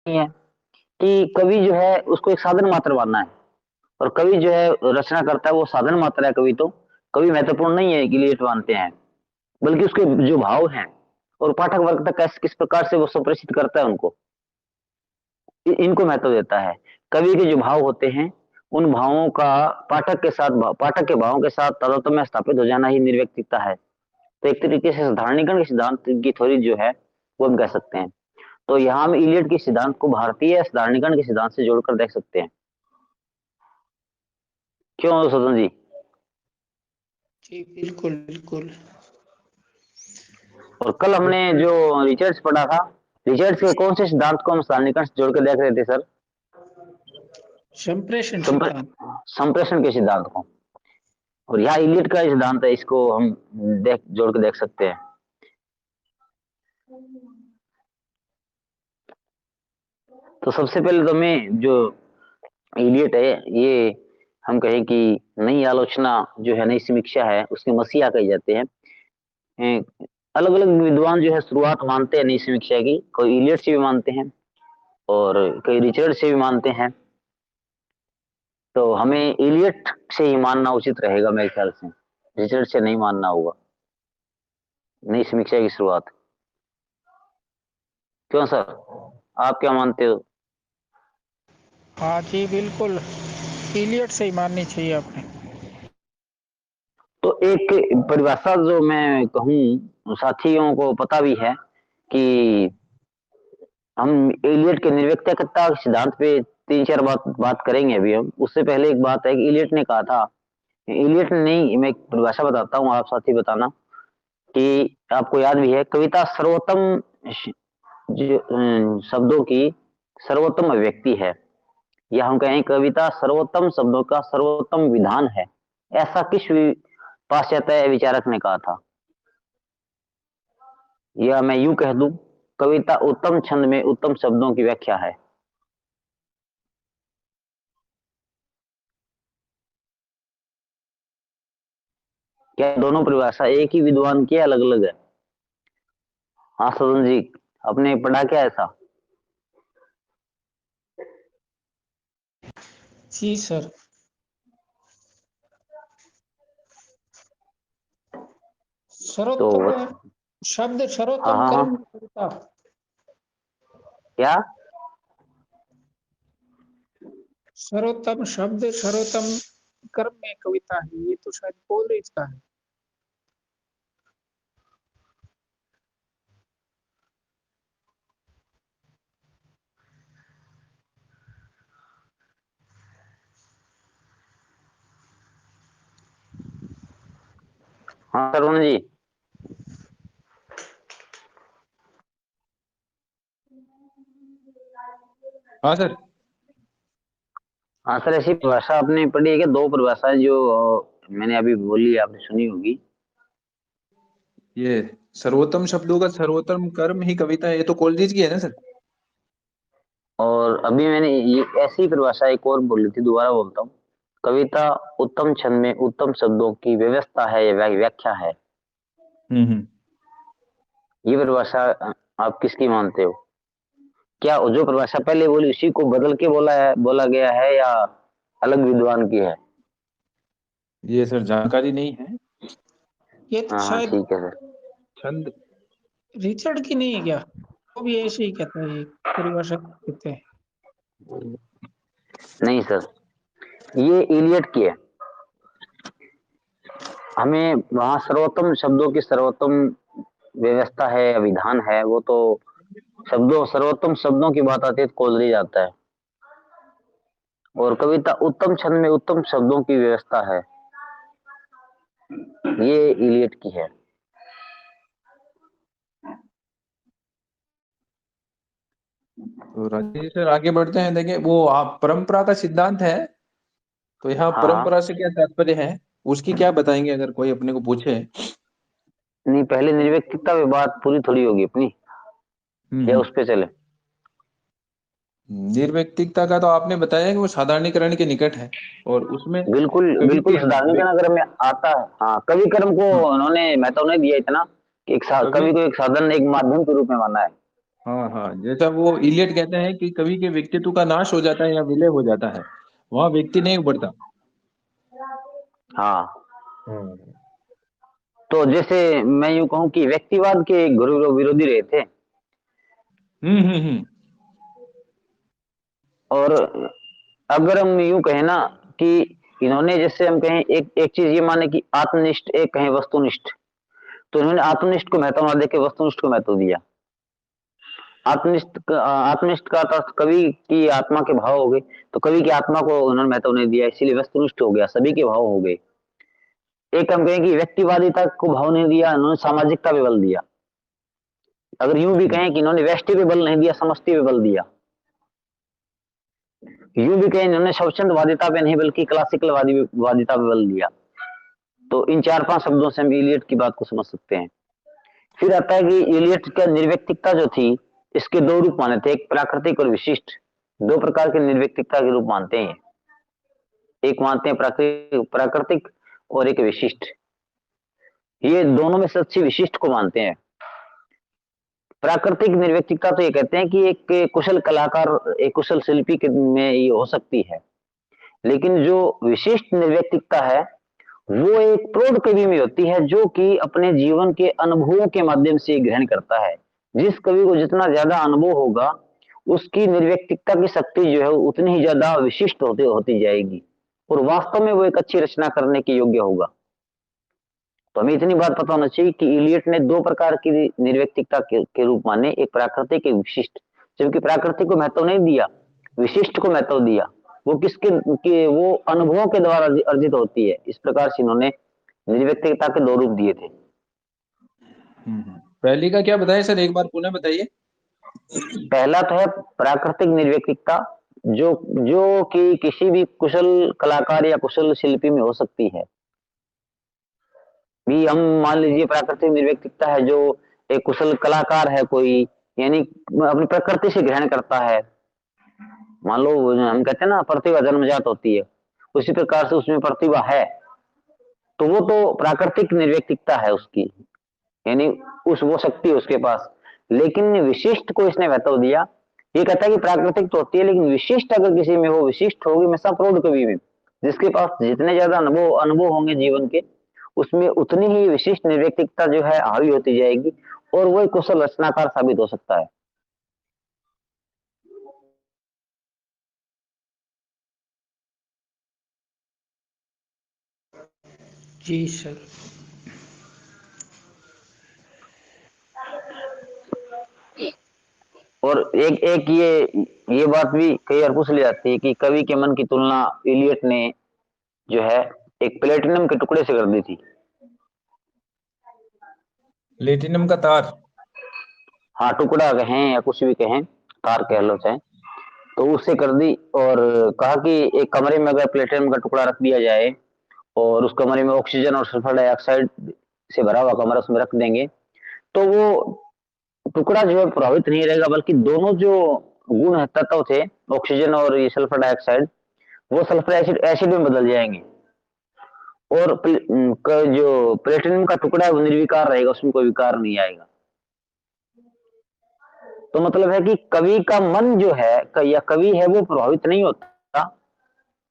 नहीं है कि कवि जो है उसको एक साधन मात्र मानना है, और कवि जो है रचना करता है वो साधन मात्र है। कवि तो कवि महत्वपूर्ण नहीं है कि लिए मानते हैं, बल्कि उसके जो भाव हैं और पाठक वर्ग तक कैसे किस प्रकार से वो संप्रेषित करता है उनको, इनको महत्व देता है। कवि के जो भाव होते हैं उन भावों का पाठक के भावों के साथ तादात्म्य में स्थापित हो जाना ही निर्व्यक्तिकता है। तो एक तरीके से साधारणीकरण के सिद्धांत की थ्योरी जो है वो हम कह सकते हैं। तो यहाँ हम इलियट के सिद्धांत को भारतीय साधारणीकरण के सिद्धांत से जोड़कर देख सकते हैं। क्यों सदन जी? जी बिल्कुल बिल्कुल। और कल हमने जो रिचर्ड्स पढ़ा था, रिचर्ड्स के कौन से सिद्धांत को हम साधारणीकरण से जोड़कर देख रहे थे सर? संप्रेषण संप्रे, सिद्धांत। संप्रेषण के सिद्धांत को। और यहाँ इलियट का सिद्धांत है, इसको हम जोड़ के देख सकते हैं। तो सबसे पहले तो मैं जो इलियट है ये हम कहें कि नई आलोचना जो है, नई समीक्षा है, उसके मसीहा कहे जाते हैं। अलग अलग विद्वान जो है शुरुआत मानते हैं नई समीक्षा की, कोई इलियट से भी मानते हैं और कई रिचर्ड से भी मानते हैं। तो हमें इलियट से ही मानना उचित रहेगा मेरे ख्याल से, रिचर्ड से नहीं मानना होगा नई समीक्षा की शुरुआत। क्यों सर, आप क्या मानते हो? हाँ जी बिल्कुल, इलियट से ही माननी चाहिए आपने। तो एक परिभाषा जो मैं कहूँ, साथियों को पता भी है कि हम इलियट के निर्व्यक्तिकता के सिद्धांत पे तीन चार बात करेंगे अभी हम। उससे पहले एक बात है कि इलियट ने कहा था, इलियट ने नहीं, मैं एक परिभाषा बताता हूँ, आप साथी बताना कि आपको याद भी है, कविता सर्वोत्तम शब्दों की सर्वोत्तम अभिव्यक्ति है, या हम कहें कविता सर्वोत्तम शब्दों का सर्वोत्तम विधान है। ऐसा किस पाश्चात्य विचारक ने कहा था? या मैं यूं कह दूं, कविता उत्तम छंद में उत्तम शब्दों की व्याख्या है। क्या दोनों परिभाषा एक ही विद्वान की अलग अलग है? हाँ सदन जी, आपने पढ़ा क्या ऐसा? जी सर। तो सर्वोत्तम शब्द, हाँ सर्वोत्तम हाँ हाँ, कर्म कविता। क्या? सर्वोत्तम शब्द सर्वोत्तम कर्म में कविता है, ये तो शायद कोलरिज का है। हाँ सरवण जी। हाँ सर। हाँ सर, ऐसी परिभाषा आपने पढ़ी है क्या? दो परिभाषाएं जो मैंने अभी बोली, आपने सुनी होगी। ये सर्वोत्तम शब्दों का सर्वोत्तम कर्म ही कविता है, ये तो कॉलेज की है ना सर? और अभी मैंने ये ऐसी परिभाषा एक और बोली थी, दोबारा बोलता हूँ, कविता उत्तम छंद में उत्तम शब्दों की व्यवस्था है या व्याख्या है। हम्म। ये परिभाषा आप किसकी मानते हो? क्या जो परिभाषा पहले बोली उसी को बदल के बोला गया है, या अलग विद्वान की है? ये सर जानकारी नहीं है। ये तो हाँ हाँ शायद ठीक है सर। छंद। रिचर्ड की नहीं है क्या? वो भी ऐसे ही कहता है, ये परिभाषा कहते हैं। नहीं सर, ये इलियट की है। हमें वहां सर्वोत्तम शब्दों की सर्वोत्तम व्यवस्था है या विधान है, वो तो सर्वोत्तम शब्दों की बात आती है तो कोलरिज आता है। और कविता उत्तम छंद में उत्तम शब्दों की व्यवस्था है, ये इलियट की है। तो राजेश सर आगे बढ़ते हैं, देखिए वो आप परंपरा का सिद्धांत है, तो यहाँ हाँ परंपरा हाँ, से क्या तात्पर्य है, उसकी क्या बताएंगे अगर कोई अपने को पूछे? नहीं पहले निर्व्यक्तिकता पे बात पूरी थोड़ी होगी अपनी, या हम्म। उस पे चले? निर्व्यक्तिकता का तो आपने बताया कि वो साधारणीकरण के निकट है, और उसमें बिल्कुल कवि बिल्कुल, के साधारणीकरण अगर में आता है। हाँ, कवि कर्म को हाँ, उन्होंने महत्व नहीं दिया इतना कि कवि कवि को एक साधन, एक माध्यम के रूप में माना है। हाँ हाँ, जैसा वो इलियट कहते हैं कि कवि के व्यक्तित्व का नाश हो जाता है या विलय हो जाता है, वहां व्यक्ति नहीं उभरता। हाँ, हम्म तो जैसे मैं यूं कहूं कि व्यक्तिवाद के गुरु विरोधी रहे थे। हम्म। और अगर हम यूं कहें ना कि इन्होंने, जैसे हम कहें, एक एक चीज ये माने कि आत्मनिष्ठ, एक कहें वस्तुनिष्ठ, तो इन्होंने आत्मनिष्ठ को महत्व ना देके वस्तुनिष्ठ को महत्व दिया। आत्मनिष्ठ का अर्थ कवि की आत्मा के भाव हो गए, तो कवि की आत्मा को उन्होंने महत्व नहीं दिया, इसीलिए वस्तुनिष्ठ हो गया, सभी के भाव हो गए। एक हम कहें कि व्यक्तिवादिता को भाव नहीं दिया, उन्होंने सामाजिकता पे बल दिया। अगर यूं भी कहें कि इन्होंने व्यष्टि पे बल नहीं दिया, समष्टि पे बल दिया। यूं भी कहें इन्होंने स्वच्छंदवादिता पे नहीं बल्कि क्लासिकल वादिता पे बल दिया। तो इन चार पांच शब्दों से हम इलियट की बात को समझ सकते हैं। फिर आता है कि इलियट का निर्व्यक्तिकता जो थी, इसके दो रूप माने थे, एक प्राकृतिक और विशिष्ट। दो प्रकार के निर्व्यक्तिकता के रूप मानते हैं। एक मानते हैं प्राकृतिक, और एक विशिष्ट। ये दोनों में से अच्छी विशिष्ट को मानते हैं। प्राकृतिक निर्व्यक्तिकता तो ये कहते हैं कि एक कुशल कलाकार, एक कुशल शिल्पी में ये हो सकती है। लेकिन जो विशिष्ट निर्व्यक्तिकता है, वो एक प्रौढ़ कवि में होती है, जो कि अपने जीवन के अनुभवों के माध्यम से ग्रहण करता है। जिस कवि को जितना ज्यादा अनुभव होगा, उसकी निर्व्यक्तिकता की शक्ति जो है उतनी ही ज्यादा विशिष्ट होती होती जाएगी, और वास्तव में वो एक अच्छी रचना करने के योग्य होगा। तो हमें इतनी बात पता होना चाहिए कि इलियट ने दो प्रकार की निर्व्यक्तिकता के रूप माने, एक प्राकृतिक, एक विशिष्ट। जबकि प्राकृतिक को महत्व नहीं दिया, विशिष्ट को महत्व दिया। वो किसके के वो अनुभवों के द्वारा अर्जित होती है। इस प्रकार से इन्होंने निर्व्यक्तिकता के दो रूप दिए थे। पहली का क्या बताया सर, एक बार पुनः बताइए। पहला तो है प्राकृतिक निर्व्यक्तिकता, जो जो कि किसी भी कुशल कलाकार या कुशल शिल्पी में हो सकती है। भी हम मान लीजिए प्राकृतिक निर्व्यक्तिकता है, जो एक कुशल कलाकार है कोई, यानी अपनी प्रकृति से ग्रहण करता है। मान लो हम कहते हैं ना, प्रतिभा जन्मजात होती है, उसी प्रकार से उसमें प्रतिभा है, तो वो तो प्राकृतिक निर्व्यक्तिकता है उसकी, यानी उस वो शक्ति है उसके पास। लेकिन विशिष्ट को इसने महत्व दिया। ये कहता है कि प्राकृतिक तो होती है, लेकिन विशिष्ट अगर किसी में हो, विशिष्ट होगी हमेशा प्रौढ़ कवि में, जिसके पास जितने ज्यादा अनुभव अनुभव होंगे जीवन के, उसमें उतनी ही विशिष्ट निर्व्यक्तिकता जो है हावी होती जाएगी, और वो एक कुशल रचनाकार साबित हो सकता है। जी सर। और एक एक ये बात भी कई बार पूछ ली जाती है कि कवि के मन की तुलना इलियट ने जो है एक प्लेटिनम के टुकड़े से कर दी थी। प्लेटिनम का तार। हाँ, टुकड़ा कहें या कुछ भी कहें, तार कह लो चाहे, तो उससे कर दी। और कहा कि एक कमरे में अगर प्लेटिनम का टुकड़ा रख दिया जाए, और उस कमरे में ऑक्सीजन और सल्फर डाइऑक्साइड से भरा हुआ कमरा उसमें रख देंगे, तो वो टुकड़ा जो है प्रभावित नहीं रहेगा, बल्कि दोनों जो गुण है, तत्व थे, ऑक्सीजन और ये सल्फर डाइऑक्साइड, वो सल्फर एसिड एसिड में बदल जाएंगे। और जो प्लेटिनम का टुकड़ा है वो निर्विकार रहेगा, उसमें कोई विकार नहीं आएगा। तो मतलब है कि कवि का मन जो है, या कवि है, वो प्रभावित नहीं होता,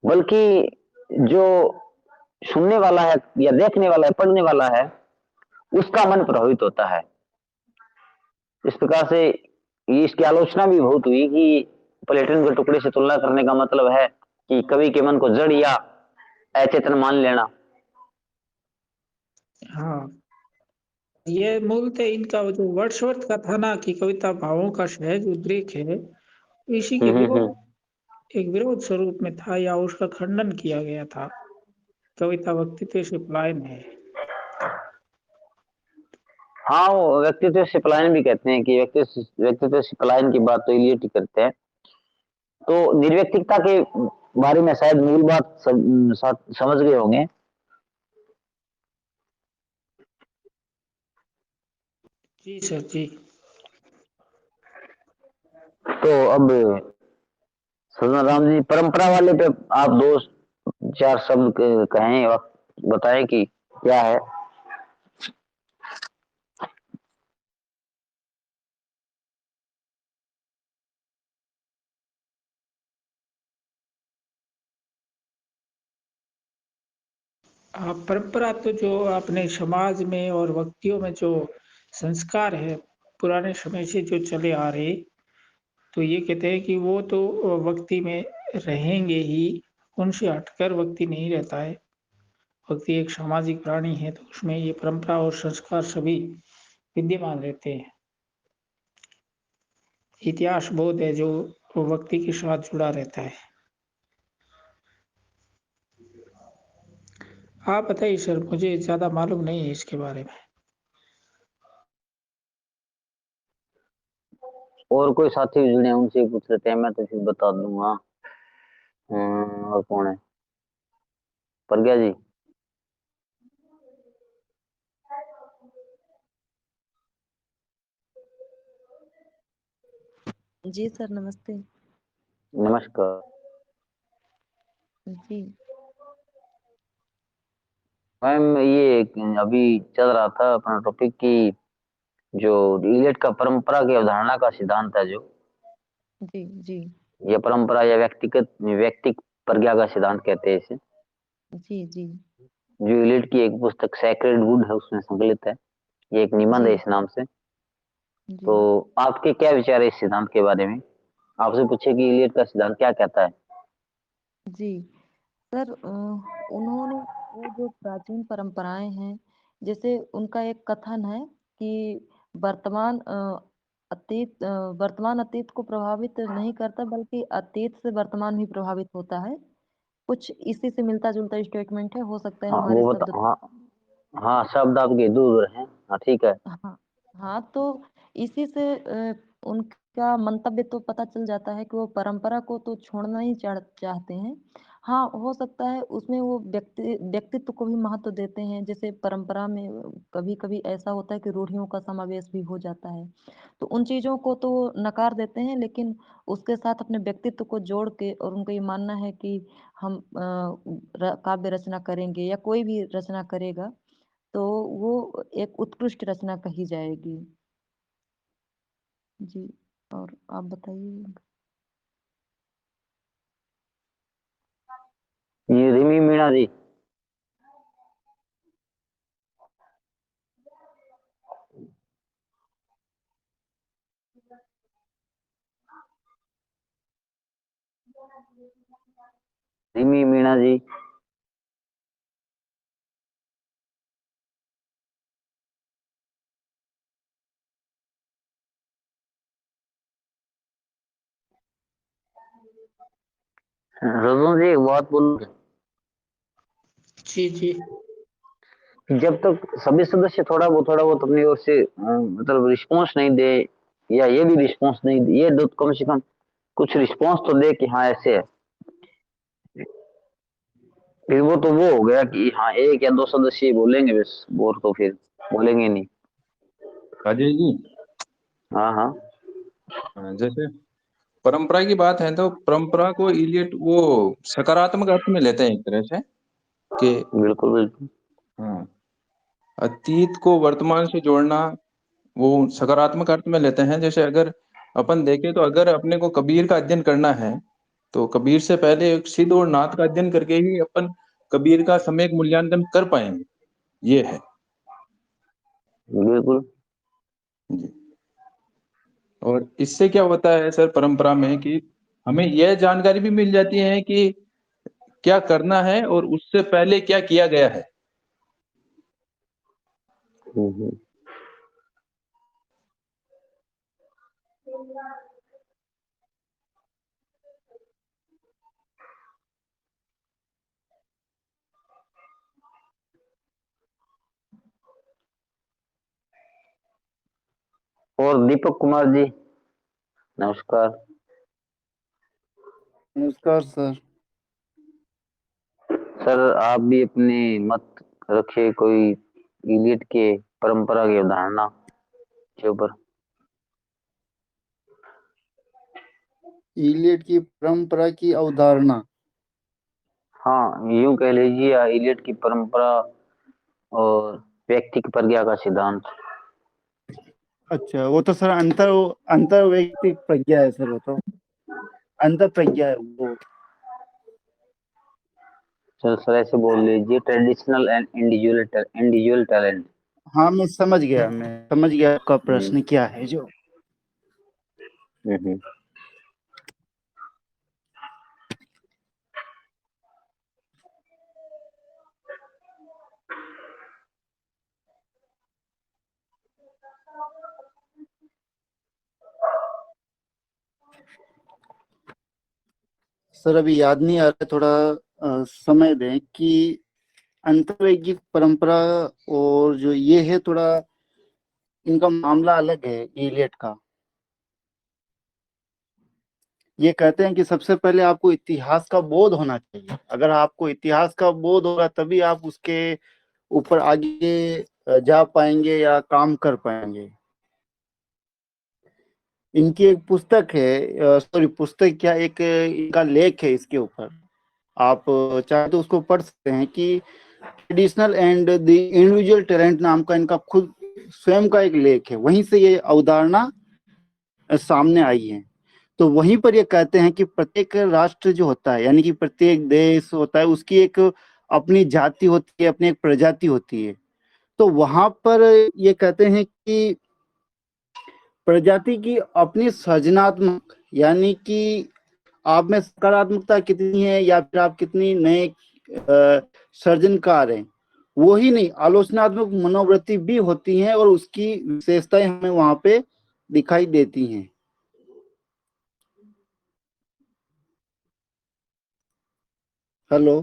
बल्कि जो सुनने वाला है या देखने वाला है, पढ़ने वाला है, उसका मन प्रभावित होता है। इस प्रकार से ये इसकी आलोचना भी बहुत हुई कि प्लेटन के टुकड़े से तुलना करने का मतलब है कि कवि के मन को जड़ या अचेतन मान लेना। हाँ, ये मूलतः इनका जो वर्ड्सवर्थ का था ना कि कविता भावों का सहज उद्रेक है, इसी के विरोध, एक विरोध स्वरूप में था, या उसका खंडन किया गया था। कविता व्यक्तित्व से पलायन है। हाँ, वो व्यक्तित्व से पलायन भी कहते हैं कि व्यक्तित्व से पलायन की बात तो इलियट ही करते हैं। तो निर्व्यक्तिकता के बारे में शायद मूल बात समझ गए होंगे। जी सर जी। तो अब सदन राम जी, परंपरा वाले पे आप दो चार शब्द कहें और बताएं कि क्या है। परंपरा तो जो अपने समाज में और व्यक्तियों में जो संस्कार है पुराने समय से जो चले आ रहे, तो ये कहते हैं कि वो तो व्यक्ति में रहेंगे ही, उनसे हटकर व्यक्ति नहीं रहता है। व्यक्ति एक सामाजिक प्राणी है, तो उसमें ये परंपरा और संस्कार सभी विद्यमान रहते हैं। इतिहास बोध है जो व्यक्ति के साथ जुड़ा रहता है। आप बताइए सर, मुझे ज़्यादा मालूम नहीं है इसके बारे में। और कोई साथी जुड़े हैं उनसे पूछ लेते हैं, मैं तो फिर बता दूंगा। और कौन है? प्रज्ञा जी। जी सर, नमस्ते। नमस्कार। जी मैम, ये अभी चल रहा था अपना टॉपिक की जो इलियट का परंपरा की अवधारणा का सिद्धांत है, जो जी जी ये परंपरा या व्यक्तिक प्रज्ञा का सिद्धांत कहते हैं इसे। जी जी जो इलियट की एक पुस्तक सैक्रेड वुड है उसमें संकलित है, ये एक निबंध है जी इस नाम से। जी तो आपके क्या विचार है इस सिद्धांत के बारे में? आपसे पूछे कि इलियट का सिद्धांत क्या कहता है। जी सर, उन्होंने वो जो प्राचीन परंपराएं हैं, जैसे उनका एक कथन है कि वर्तमान वर्तमान अतीत को प्रभावित नहीं करता, बल्कि अतीत से वर्तमान भी प्रभावित होता है। कुछ इसी से मिलता जुलता स्टेटमेंट है, हो सकता है हाँ हमारे वो बता, शब्द। हाँ। हाँ, शब्द आपके दूर हैं। हाँ, ठीक है। हाँ हाँ, तो इसी से उनका मंतव्य तो पता चल जाता है कि वो परंपरा को तो छोड़ना ही चाहते हैं। हाँ, हो सकता है उसमें वो व्यक्तित्व को भी महत्व देते हैं। जैसे परंपरा में कभी कभी ऐसा होता है कि रूढ़ियों का समावेश भी हो जाता है, तो उन चीजों को तो वो नकार देते हैं, लेकिन उसके साथ अपने व्यक्तित्व को जोड़ के, और उनका ये मानना है कि हम काव्य रचना करेंगे या कोई भी रचना करेगा तो वो एक उत्कृष्ट रचना कही जाएगी। जी, और आप बताइए। ये रिमी मीणा जी। रिमी मीणा जी। रजू जी, एक बात बोलूं? जी जी जब तक सभी सदस्य थोड़ा बहुत अपनी ओर से मतलब रिस्पॉन्स नहीं दे, या ये भी रिस्पॉन्स नहीं दे, ये दो कम से कम कुछ रिस्पॉन्स तो दे कि हाँ ऐसे है, फिर वो तो वो हो गया कि हाँ एक या दो सदस्य ही बोलेंगे बस, और तो फिर बोलेंगे नहीं। राजेश जी, हाँ हाँ। जैसे परंपरा की बात है तो परंपरा को इलियट वो सकारात्मक अर्थ में लेते हैं एक तरह से कि बिल्कुल बिल्कुल। हाँ, अतीत को वर्तमान से जोड़ना वो सकारात्मक अर्थ में लेते हैं। जैसे अगर अपन देखें तो अगर अपने को कबीर का अध्ययन करना है तो कबीर से पहले एक सिद्ध और नाथ का अध्ययन करके ही अपन कबीर का सम्यक मूल्यांकन कर पाएंगे, ये है। बिल्कुल। जी। और इससे क्या होता है सर परंपरा में कि हमें यह जानकारी भी मिल जाती है कि क्या करना है और उससे पहले क्या किया गया है। हम्म। और दीपक कुमार जी, नमस्कार। नमस्कार सर। सर आप भी अपने मत रखिए कोई इलियट के परंपरा की अवधारणा के ऊपर। इलियट की परंपरा की अवधारणा। हाँ, यूं कह लीजिए इलियट की परंपरा और व्यक्ति की प्रज्ञा का सिद्धांत। अच्छा, वो तो सर अंतर अंतर वैयक्तिक प्रज्ञा है सर, वो तो अंतर प्रज्ञा है वो। चलो सर ऐसे बोल लीजिए, ट्रेडिशनल एंड इंडिविजुअल टैलेंट। हाँ मैं समझ गया आपका हम्म प्रश्न क्या है जो। हम्म। सर अभी याद नहीं आ रहा, थोड़ा समय दें कि अंतर्वैज्ञिक परंपरा और जो ये है, थोड़ा इनका मामला अलग है इलियट का। ये कहते हैं कि सबसे पहले आपको इतिहास का बोध होना चाहिए। अगर आपको इतिहास का बोध होगा तभी आप उसके ऊपर आगे जा पाएंगे या काम कर पाएंगे। इनकी एक पुस्तक है, सॉरी पुस्तक क्या, एक इनका लेख है इसके ऊपर। आप चाहे तो उसको पढ़ सकते हैं कि traditional and the individual talent नाम का इनका खुद स्वयं का एक लेख है। वहीं से ये अवधारणा सामने आई है। तो वहीं पर ये कहते हैं कि प्रत्येक राष्ट्र जो होता है, यानी कि प्रत्येक देश होता है, उसकी एक अपनी जाति होती है, अपनी एक प्रजाति होती है। तो वहां पर ये कहते हैं कि प्रजाति की अपनी सृजनात्मक, यानी कि आप में सकारात्मकता कितनी है या फिर आप कितनी नए सर्जनकार हैं, वो ही नहीं, आलोचनात्मक मनोवृत्ति भी होती है और उसकी विशेषताएं हमें वहां पे दिखाई देती हैं। हेलो।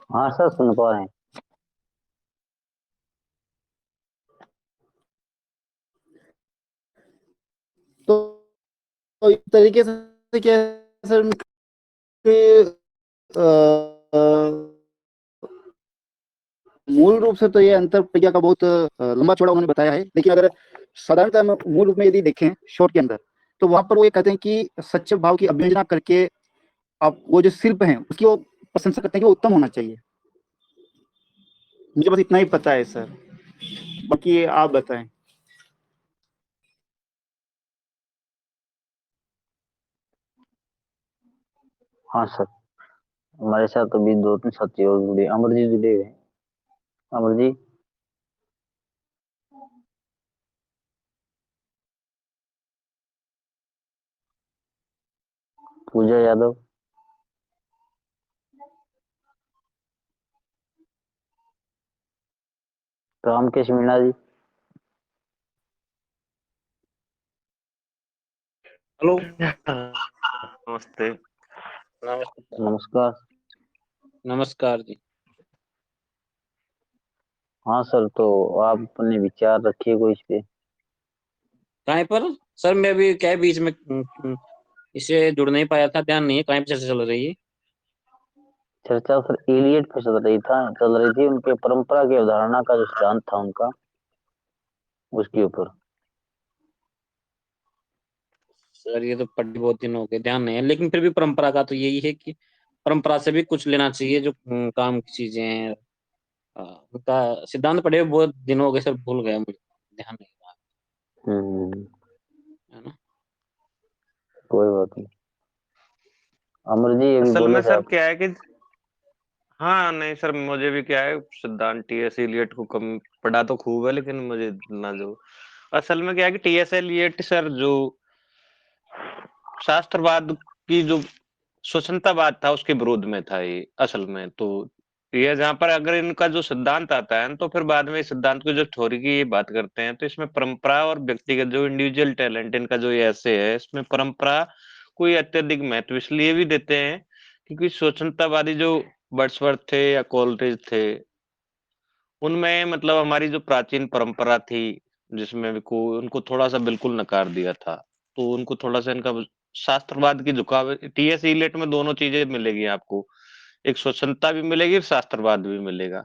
हाँ सर सुन पा रहे हैं। तो, तो इस तरीके से क्या है सर कि मूल रूप से तो ये अंतर प्रज्ञा का बहुत लंबा चौड़ा उन्होंने बताया है। लेकिन अगर साधारणतः मूल रूप में यदि देखें शॉर्ट के अंदर, तो वहां पर वो ये कहते हैं कि सच्चे भाव की अभ्यंजना करके आप वो जो शिल्प है उसकी वो प्रशंसा करते हैं कि वो उत्तम होना चाहिए। मुझे बस इतना ही पता है सर, बाकी आप बताएं। हाँ सर, हमारे साथ अभी दो तीन साथी और जुड़े, अमर जी जुड़े हुए हैं। अमर जी, पूजा यादव, रामकेश मीणा जी। हेलो। नमस्ते। नमस्ते। नमस्कार। नमस्कार जी। हाँ सर, तो आप अपने विचार रखिए कोई इस पे। कहाँ पर सर, मैं अभी क्या है बीच में इसे जुड़ नहीं पाया था, ध्यान नहीं है कहाँ पे चर्चा चल रही है। चर्चा सर एलियट पे चल रही थी, उनके परंपरा की अवधारणा का जो सिद्धांत था उनका, उसके ऊपर। सर ये तो पढ़े बहुत दिन हो गए, ध्यान नहीं है, लेकिन फिर भी परंपरा का तो यही है कि परंपरा से भी कुछ लेना चाहिए जो काम की चीजें हैं। उनका सिद्धांत पढ़े हुए बहुत दिन हो गए सर, भूल गया मुझे, ध्यान नहीं रहा, हम्म। है ना। कोई बात नहीं। अमर जी अभी असल में बोले थे सर आप। क्या है कि हाँ नहीं सर, मुझे भी क्या है, सिद्धांत टीएस इलियट को कम पढ़ा तो खूब है, लेकिन मुझे ना जो असल में क्या है कि टीएस इलियट सर जो शास्त्रवाद की जो स्वतंत्रवाद था उसके विरोध में था ये असल में। तो ये जहां पर अगर इनका जो सिद्धांत आता है तो फिर बाद में इस सिद्धांत को जो थ्योरी की ये बात करते हैं, तो इसमें परंपरा और व्यक्तिगत जो इंडिविजुअल टैलेंट इनका जो ये ऐसे है, इसमें परंपरा को ये अत्यधिक महत्व इसलिए भी देते हैं क्योंकि स्वतंत्रवादी जो वर्ड्सवर्थ थे या कोलरिज थे, उनमें मतलब हमारी जो प्राचीन परंपरा थी जिसमें को उनको थोड़ा सा बिल्कुल नकार दिया था। तो उनको थोड़ा सा इनका शास्त्रवाद की झुकाव टीएस इलेट में दोनों चीजें मिलेगी आपको, एक स्वतंत्रता भी मिलेगी, शास्त्रवाद भी मिलेगा।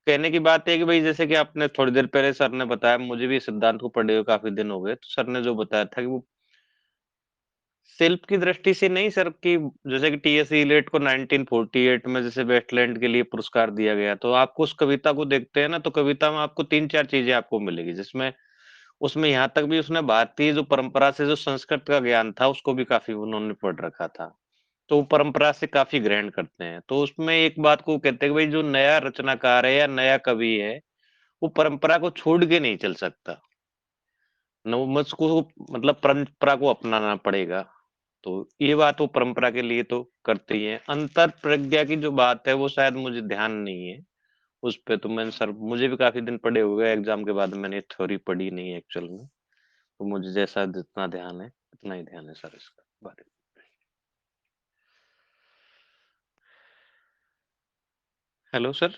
कहने की बात है कि भाई जैसे कि आपने थोड़ी देर पहले सर ने बताया, मुझे भी इस सिद्धांत को पढ़े हुए काफी दिन हो गए, तो सर ने जो बताया था कि वो शिल्प की दृष्टि से नहीं सर, कि जैसे कि टीएस इलियट को 1948 में जैसे वेस्टलैंड के लिए पुरस्कार दिया गया, तो आपको उस कविता को देखते हैं ना, तो कविता में आपको तीन चार चीजें आपको मिलेगी, जिसमें उसमें यहाँ तक भी उसने भारतीय जो परंपरा से जो संस्कृत का ज्ञान था उसको भी काफी उन्होंने पढ़ रखा था। तो परंपरा से काफी ग्रहण करते हैं। तो उसमें एक बात को कहते हैं कि भाई जो नया रचनाकार है या नया कवि है, वो परंपरा को छोड़ के नहीं चल सकता। नवमत को मतलब परंपरा को अपनाना पड़ेगा। तो ये बात वो परंपरा के लिए तो करते ही है। अंतर प्रज्ञा की जो बात है वो शायद मुझे ध्यान नहीं है उस पे। तो मैंने सर मुझे भी काफी दिन पढ़े हुए एग्जाम के बाद मैंने थ्योरी पढ़ी नहीं है एक्चुअल में। तो मुझे जैसा जितना ध्यान है उतना ही ध्यान है सर इसका बारे में। Hello sir.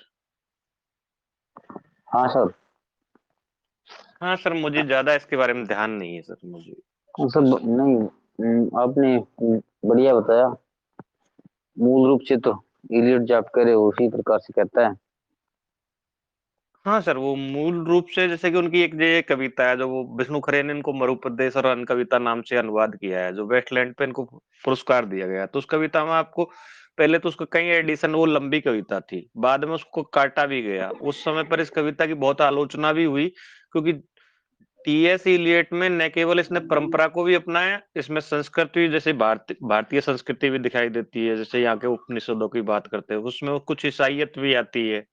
हाँ सर। हाँ सर, मुझे ज्यादा इसके बारे में ध्यान नहीं है सर मुझे। सब नहीं, आपने बढ़िया बताया। मूल रूप से तो इलियट जो आप कह रहे हो उसी प्रकार से कहता है। हाँ सर, वो मूल रूप से जैसे कि उनकी एक ये कविता है जो वो विष्णु खरे ने इनको मरुपदेश और अन कविता नाम से अनुवाद किया है, जो वेस्टलैंड पे इनको पुरस्कार दिया गया। तो उस कविता में आपको पहले तो उसका कई एडिशन, वो लंबी कविता थी, बाद में उसको काटा भी गया। उस समय पर इस कविता की बहुत आलोचना भी हुई, क्योंकि टीएस इलियट में न केवल इसने परंपरा को भी अपनाया, इसमें संस्कृति जैसे भारतीय संस्कृति भी दिखाई देती है। जैसे यहाँ के उपनिषदों की बात करते हैं उसमें वो कुछ ईसाइयत भी आती है।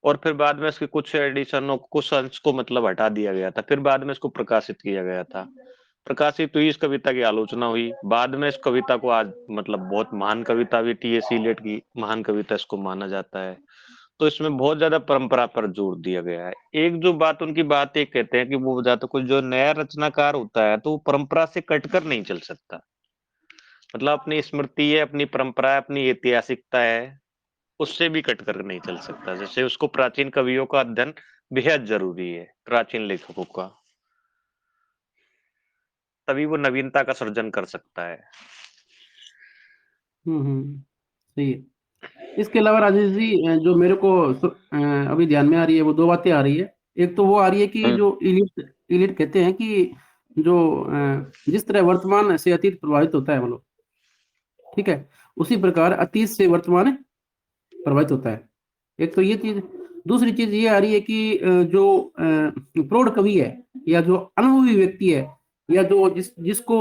और फिर बाद में इसके कुछ एडिशनों कुछ अंश को मतलब हटा दिया गया था, फिर बाद में इसको प्रकाशित किया गया था। प्रकाशित हुई, इस कविता की आलोचना हुई, बाद में इस कविता को आज मतलब बहुत महान कविता भी टीएस इलियट की महान कविता इसको माना जाता है। तो इसमें बहुत ज्यादा परंपरा पर जोर दिया गया है। एक जो बात उनकी बात एक कहते हैं कि वो जातो कोई जो नया रचनाकार होता है तो वो परंपरा से कटकर नहीं चल सकता। मतलब अपनी स्मृति है, अपनी परंपरा है, अपनी ऐतिहासिकता है, उससे भी कटकर नहीं चल सकता। जैसे उसको प्राचीन कवियों का अध्ययन बेहद जरूरी है, प्राचीन लेखकों का, तभी वो नवीनता का सृजन कर सकता है। सही है। इसके अलावा राजेश जी, जो मेरे को अभी ध्यान में आ रही है वो दो बातें आ रही है। एक तो वो आ रही है कि जो इलियट कहते हैं कि जो जिस तरह वर्तमान से अतीत प्रभावित होता है, मतलब ठीक है, उसी प्रकार अतीत से वर्तमान प्रभावित होता है। एक तो ये चीज। दूसरी चीज ये आ रही है कि जो प्रौढ़ कवि है या जो अनुभवी व्यक्ति है या जो जिसको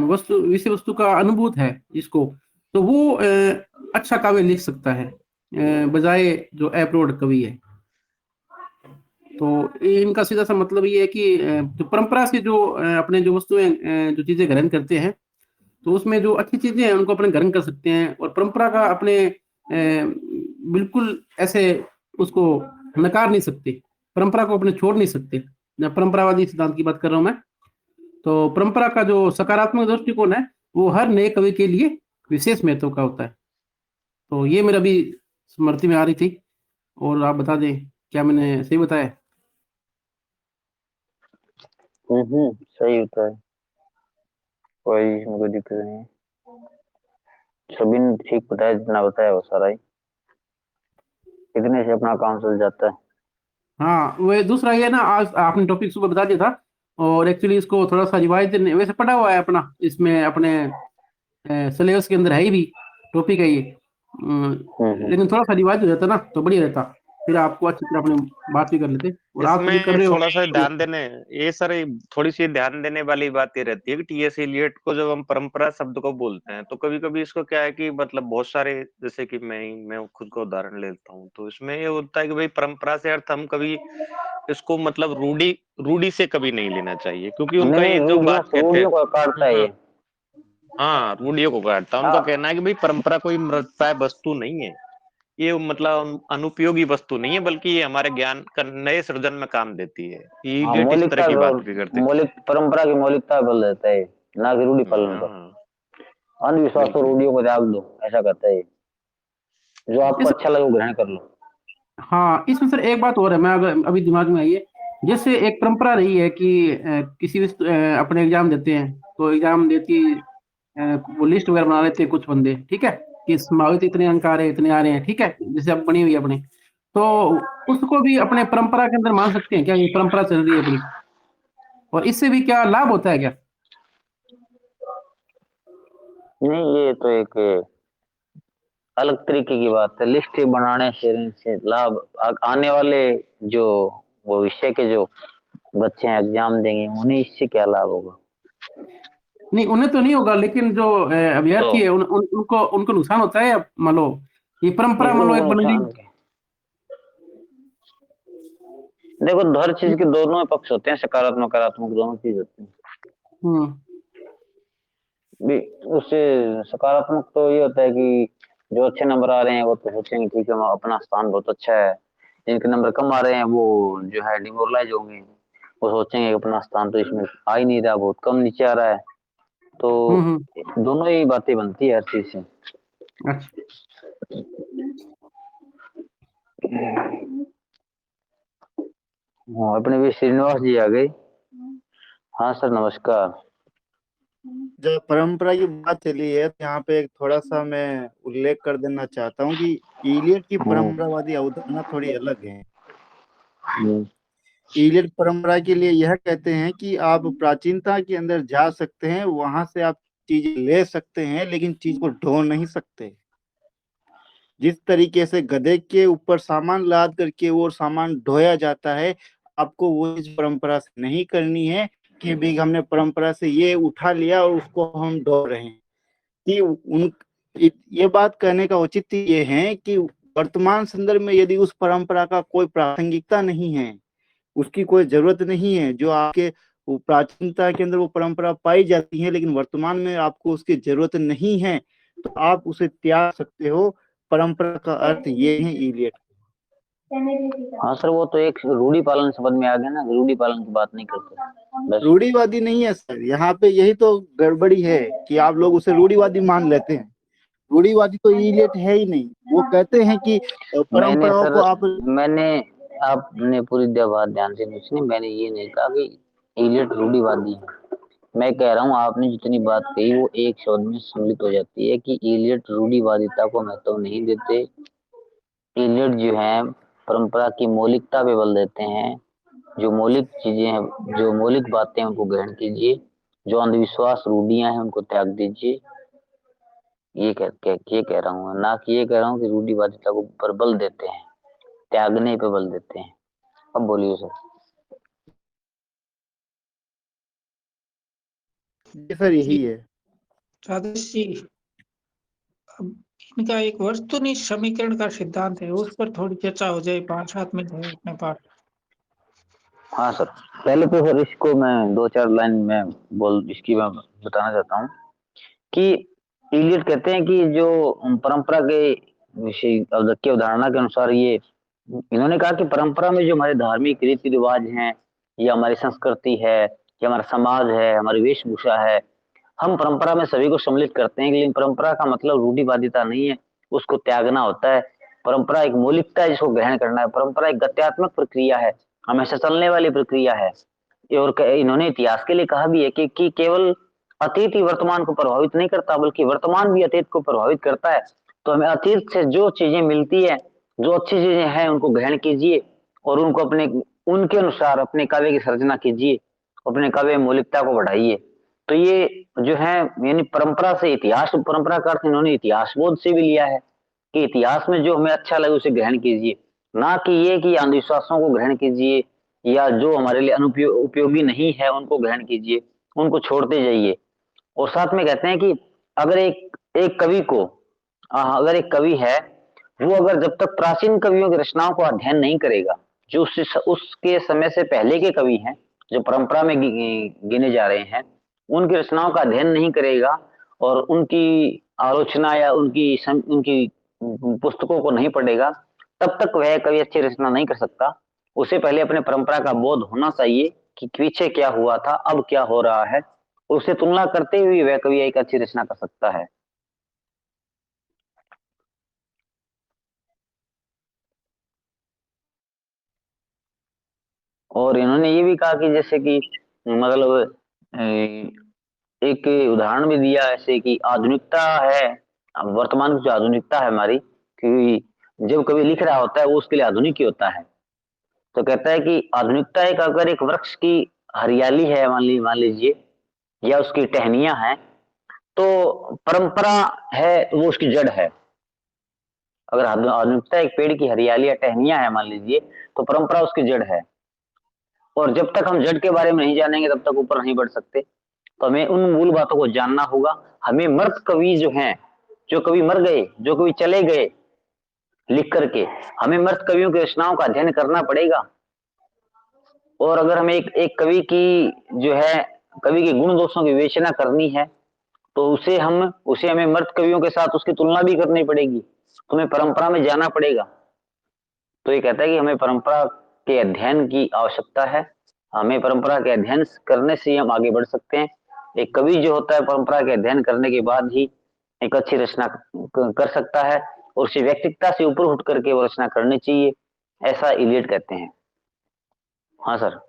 वस्तु विषय वस्तु का अनुभूत है जिसको, तो वो अच्छा काव्य लिख सकता है बजाय जो अप्रौढ़ कवि है। तो इनका सीधा सा मतलब ये है कि जो परंपरा से जो अपने जो वस्तुएं जो चीजें ग्रहण करते हैं, तो उसमें जो अच्छी चीजें हैं उनको अपने ग्रहण कर सकते हैं, और परंपरा का अपने बिल्कुल ऐसे उसको नकार नहीं सकते, परंपरा को अपने छोड़ नहीं सकते। मैं परंपरावादी सिद्धांत की बात कर रहा हूं मैं। तो परंपरा का जो सकारात्मक दृष्टिकोण है वो हर नए कवि के लिए विशेष महत्व का होता है। तो ये मेरा भी स्मृति में आ रही थी, और आप बता दें क्या मैंने सही बताया? सही होता है, कोई इसमें कोई दिक्कत नहीं है। सभी ने ठीक बताया, जितना बताया वो सारा ही, इतने से अपना काम चल जाता है। हाँ, वो दूसरा ये ना, आज आपने टॉपिक सुबह बता दिया था, और एक्चुअली इसको थोड़ा सा रिवाइज वैसे पढ़ा हुआ है अपना, इसमें अपने सिलेबस के अंदर है ही भी टॉपिक है ये, लेकिन थोड़ा सा रिवाइज हो जाता ना तो बढ़िया रहता, फिर आपको अच्छी तरह अपने बात भी कर लेते। और आप भी कर इसमें रहे हो थोड़ा सा ध्यान देने, ये सर थोड़ी सी ध्यान देने वाली बात ये रहती है कि टीएस इलियट को जब हम परंपरा शब्द को बोलते हैं तो कभी कभी इसको क्या है कि मतलब बहुत सारे, जैसे कि मैं खुद का उदाहरण लेता हूँ, तो इसमें ये होता है कि भाई परंपरा से अर्थ हम कभी इसको मतलब रूढ़ी रूढ़ी से कभी नहीं लेना चाहिए, क्योंकि उनका नहीं, ये जो रूढ़ियां बात कहते हैं। रूढ़ियों को काटता है ये। हाँ, रूढ़ियों को काटता है। उनका हाँ, कहना है कि भाई परंपरा कोई मृतप्राय वस्तु नहीं है, ये मतलब अनुपयोगी वस्तु नहीं है, बल्कि ये हमारे ज्ञान का नए सृजन में काम देती है। ये हाँ, इलियट इस तरह की बात भी करते हैं। मौलिक परंपरा की मौलिकता बदल देता है, ना कि रूढ़ी पालन पर। हाँ, अंधविश्वास और बिल्कुल। रूढ़ियों को त्याग दो, ऐसा कहता है ये। जो आपको इस अच्छा लगे वो ग्रहण कर लो। हाँ, इसमें सर एक बात और है, मैं अगर अभी दिमाग में आई है, जैसे एक परंपरा रही है कि किसी भी अपने एग्जाम देते हैं, तो एग्जाम देती वो लिस्ट वगैरह बना लेते हैं कुछ बंदे, ठीक है, कि संभावित इतने अंक आ रहे हैं, इतने आ रहे हैं, ठीक है, जैसे अब बनी हुई है अपने, तो उसको भी अपने परंपरा के अंदर मान सकते हैं क्या? ये परंपरा चल रही है अपनी, और इससे भी क्या लाभ होता है क्या? नहीं, ये तो एक अलग तरीके की बात है। लिस्ट बनाने से लाभ आने वाले जो भविष्य के जो बच्चे हैं एग्जाम देंगे उन्हें इससे क्या लाभ होगा? नहीं, उन्हें तो नहीं होगा, लेकिन जो अभ्यर्थी तो है उनको नुकसान होता है। मान लो ये परंपरा मान लो वो एक बन गई। नुकसान के देखो, हर चीज के दोनों पक्ष होते हैं, सकारात्मक नकारात्मक दोनों चीज होती हैं। हम्म भी उससे सकारात्मक तो ये होता है कि जो अच्छे नंबर आ रहे हैं वो तो सोचेंगे ठीक है अपना स्थान बहुत अच्छा है, जिनके नंबर कम आ रहे हैं वो जो है डिमोरलाइज होंगे, वो सोचेंगे कि अपना स्थान तो इसमें आ ही नहीं रहा, बहुत कम नीचे आ रहा है। तो हम्म। दोनों ही बातें बनती है हर चीज से। अच्छा। हाँ, अपने भी श्रीनिवास जी आ गए। हाँ सर, नमस्कार। जब परंपरा की बात चली है तो यहाँ पे एक थोड़ा सा मैं उल्लेख कर देना चाहता हूँ कि इलियट की परंपरावादी अवधारणा थोड़ी अलग है। हम्म, इलियट परंपरा के लिए यह कहते हैं कि आप प्राचीनता के अंदर जा सकते हैं, वहां से आप चीजें ले सकते हैं, लेकिन चीज को ढो नहीं सकते। जिस तरीके से गधे के ऊपर सामान लाद करके वो सामान ढोया जाता है, आपको वो इस परंपरा से नहीं करनी है कि भी हमने परंपरा से ये उठा लिया और उसको हम ढो रहे हैं। कि ये बात कहने का औचित्य ये है कि वर्तमान संदर्भ में यदि उस परंपरा का कोई प्रासंगिकता नहीं है, उसकी कोई जरूरत नहीं है, जो आपके वो प्राचीनता के अंदर वो परंपरा पाई जाती है, लेकिन वर्तमान में आपको उसकी जरूरत नहीं है, तो आप उसे त्याग सकते हो। परंपरा का अर्थ ये है इलियट। हाँ सर, वो तो एक रूढ़ी पालन शब्द में आ गया ना, रूढ़ी पालन की बात नहीं करते बस। रूढ़िवादी नहीं है सर, यहाँ पे यही तो गड़बड़ी है कि आप लोग उसे रूढ़िवादी मान लेते हैं। रूढ़िवादी तो इलियट है ही नहीं। वो कहते हैं कि मैंने परंपराओं को सर आप मैंने आपने पूरी बात ध्यान से नहीं सुनी। मैंने ये नहीं कहा कि इलियट रूढ़िवादी है। मैं कह रहा हूँ आपने जितनी बात कही वो एक शब्द में सम्मिलित हो जाती है कि इलियट रूढ़िवादिता को महत्व नहीं देते। इलियट जो है परंपरा की मौलिकता पे बल देते हैं। जो मौलिक चीजें हैं, जो मौलिक बातें हैं उनको ग्रहण कीजिए, जो अंधविश्वास रूढ़ियां हैं उनको त्याग दीजिए। ये कह रहा हूँ, ना कि ये कह रहा हूँ कि रूढ़िवादिता को पर बल देते हैं, त्यागने पे बल देते हैं। अब बोलिए सर। सर जी यही है। राजेश जी, अब इनका एक वस्तुनिष्ठ समीकरण का सिद्धांत है, उस पर थोड़ी चर्चा हो जाए, 5-7 मिनट है अपने पास। हाँ सर, पहले तो सर इसको मैं 2-4 लाइन में इसकी मैं बताना चाहता हूँ कि इलियट कहते हैं कि जो परंपरा के विषय की अवधारणा के अनुसार, ये इन्होंने कहा कि परंपरा में जो हमारे धार्मिक रीति रिवाज हैं, या हमारी संस्कृति है, या हमारा समाज है, हमारी वेशभूषा है, हम परंपरा में सभी को सम्मिलित करते हैं। लेकिन परंपरा का मतलब रूढ़िवादिता नहीं है, उसको त्यागना होता है। परंपरा एक मौलिकता है जिसको ग्रहण करना है। परंपरा एक गत्यात्मक प्रक्रिया है, हमेशा चलने वाली प्रक्रिया है। और इन्होंने इतिहास के लिए कहा भी है कि केवल अतीत ही वर्तमान को प्रभावित नहीं करता, बल्कि वर्तमान भी अतीत को प्रभावित करता है। तो हमें अतीत से जो चीजें मिलती है, जो अच्छी चीजें हैं, उनको ग्रहण कीजिए और उनको उनके अनुसार अपने काव्य की सर्जना कीजिए, अपने काव्य मौलिकता को बढ़ाइए। तो ये जो है यानी परंपरा से इतिहास, परंपरा का अर्थ इन्होंने इतिहास बोध से भी लिया है कि इतिहास में जो हमें अच्छा लगे उसे ग्रहण कीजिए, ना कि ये कि अंधविश्वासों को ग्रहण कीजिए, या जो हमारे लिए उपयोगी नहीं है उनको ग्रहण कीजिए, उनको छोड़ते जाइए। और साथ में कहते हैं कि अगर एक एक कवि को अगर एक कवि है, वो अगर जब तक प्राचीन कवियों की रचनाओं को अध्ययन नहीं करेगा, जो उसके समय से पहले के कवि हैं, जो परंपरा में गिने जा रहे हैं, उनकी रचनाओं का अध्ययन नहीं करेगा और उनकी आलोचना या उनकी पुस्तकों को नहीं पढ़ेगा, तब तक वह कवि अच्छी रचना नहीं कर सकता। उसे पहले अपने परंपरा का बोध होना चाहिए कि पीछे क्या हुआ था, अब क्या हो रहा है, उससे तुलना करते हुए वह कवि एक अच्छी रचना कर सकता है। और इन्होंने ये भी कहा कि जैसे कि मतलब एक उदाहरण भी दिया ऐसे कि आधुनिकता है, वर्तमान की जो आधुनिकता है हमारी, कि जब कभी लिख रहा होता है वो उसके लिए आधुनिक ही होता है। तो कहता है कि आधुनिकता एक अगर एक वृक्ष की हरियाली है, मान लीजिए, या उसकी टहनियां हैं, तो परंपरा है वो उसकी जड़ है। अगर आधुनिकता एक पेड़ की हरियाली या टहनियां है मान लीजिए, तो परंपरा उसकी जड़ है। और जब तक हम जड़ के बारे में नहीं जानेंगे तब तक ऊपर नहीं बढ़ सकते। तो हमें उन मूल बातों को जानना होगा। हमें मर्द कवि जो हैं, जो कवि मर गए, जो कवि चले गए लिख करके, हमें मर्द कवियों की रचनाओं का अध्ययन करना पड़ेगा। और अगर हमें एक कवि की जो है, कवि के गुण दोषों की विवेचना करनी है, तो उसे हमें मर्द कवियों के साथ उसकी तुलना भी करनी पड़ेगी, तो हमें परंपरा में जाना पड़ेगा। तो ये कहता है कि हमें परंपरा के अध्ययन की आवश्यकता है। हमें परंपरा के अध्ययन करने से ही हम आगे बढ़ सकते हैं। एक कवि जो होता है परंपरा के अध्ययन करने के बाद ही एक अच्छी रचना कर सकता है, और उसे व्यक्तिगता से ऊपर उठ करके वो रचना करनी चाहिए, ऐसा इलियट कहते हैं। हाँ सर।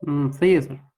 सही है सर।